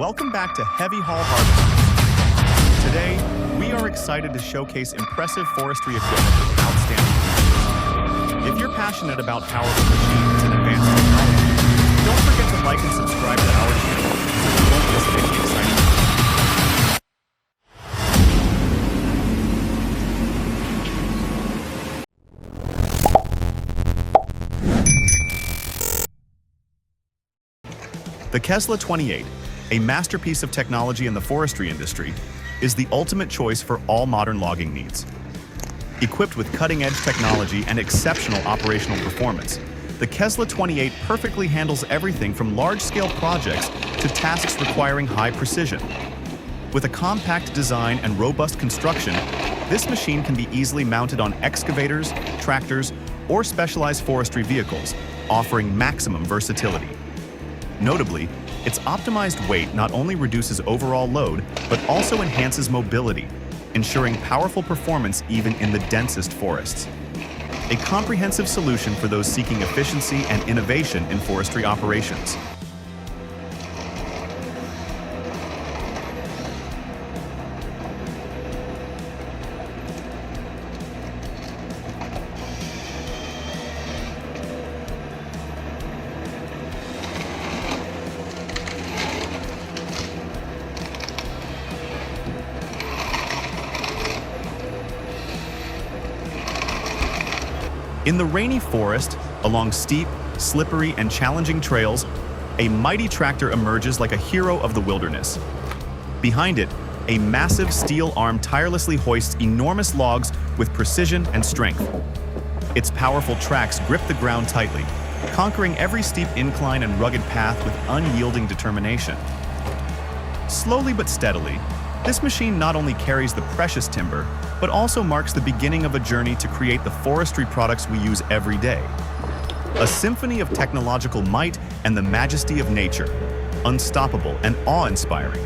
Welcome back to Heavy Haul Harvest. Today, we are excited to showcase impressive forestry equipment with outstanding features. If you're passionate about powerful machines and advanced technology, don't forget to like and subscribe to our channel so you won't miss any exciting videos. The Kesla 28, a masterpiece of technology in the forestry industry, is the ultimate choice for all modern logging needs. Equipped with cutting-edge technology and exceptional operational performance, the Kesla 28 perfectly handles everything from large-scale projects to tasks requiring high precision. With a compact design and robust construction, this machine can be easily mounted on excavators, tractors, or specialized forestry vehicles, offering maximum versatility. Notably, its optimized weight not only reduces overall load, but also enhances mobility, ensuring powerful performance even in the densest forests. A comprehensive solution for those seeking efficiency and innovation in forestry operations. In the rainy forest, along steep, slippery, and challenging trails, a mighty tractor emerges like a hero of the wilderness. Behind it, a massive steel arm tirelessly hoists enormous logs with precision and strength. Its powerful tracks grip the ground tightly, conquering every steep incline and rugged path with unyielding determination. Slowly but steadily, this machine not only carries the precious timber, but also marks the beginning of a journey to create the forestry products we use every day. A symphony of technological might and the majesty of nature, unstoppable and awe-inspiring.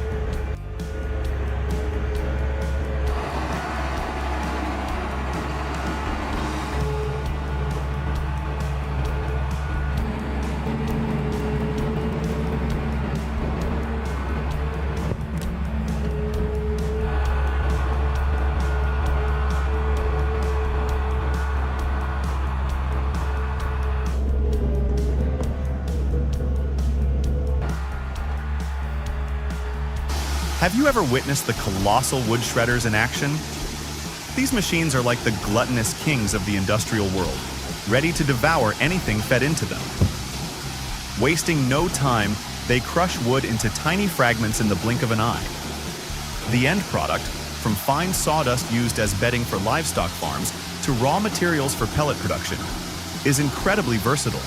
Have you ever witnessed the colossal wood shredders in action? These machines are like the gluttonous kings of the industrial world, ready to devour anything fed into them. Wasting no time, they crush wood into tiny fragments in the blink of an eye. The end product, from fine sawdust used as bedding for livestock farms to raw materials for pellet production, is incredibly versatile.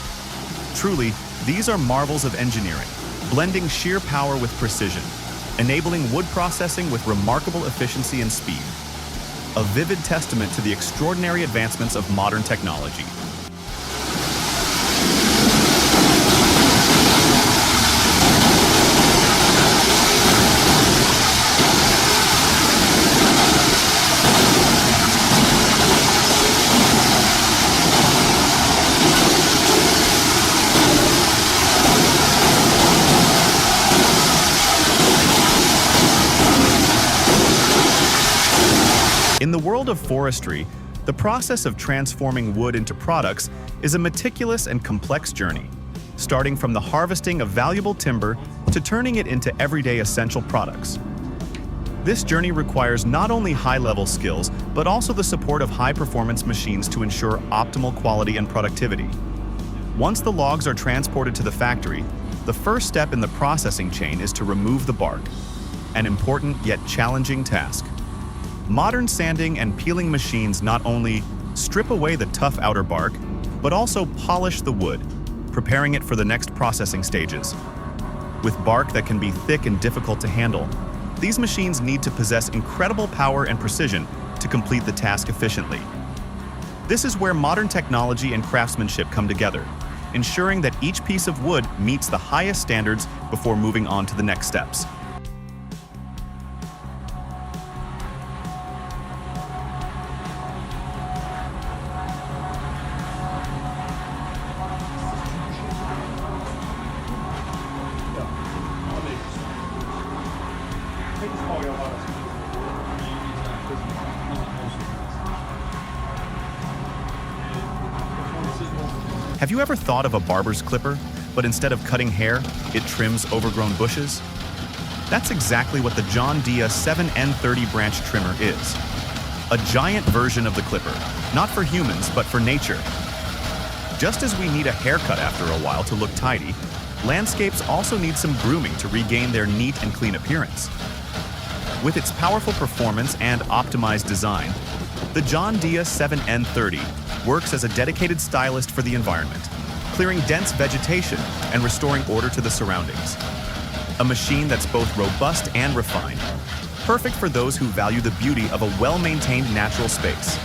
Truly, these are marvels of engineering, blending sheer power with precision, enabling wood processing with remarkable efficiency and speed. A vivid testament to the extraordinary advancements of modern technology. In the world of forestry, the process of transforming wood into products is a meticulous and complex journey, starting from the harvesting of valuable timber to turning it into everyday essential products. This journey requires not only high-level skills, but also the support of high-performance machines to ensure optimal quality and productivity. Once the logs are transported to the factory, the first step in the processing chain is to remove the bark, an important yet challenging task. Modern sanding and peeling machines not only strip away the tough outer bark, but also polish the wood, preparing it for the next processing stages. With bark that can be thick and difficult to handle, these machines need to possess incredible power and precision to complete the task efficiently. This is where modern technology and craftsmanship come together, ensuring that each piece of wood meets the highest standards before moving on to the next steps. Have you ever thought of a barber's clipper, but instead of cutting hair, it trims overgrown bushes? That's exactly what the John Deere 7N30 branch trimmer is. A giant version of the clipper, not for humans, but for nature. Just as we need a haircut after a while to look tidy, landscapes also need some grooming to regain their neat and clean appearance. With its powerful performance and optimized design, the John Deere 7N30 works as a dedicated stylist for the environment, clearing dense vegetation and restoring order to the surroundings. A machine that's both robust and refined, perfect for those who value the beauty of a well-maintained natural space.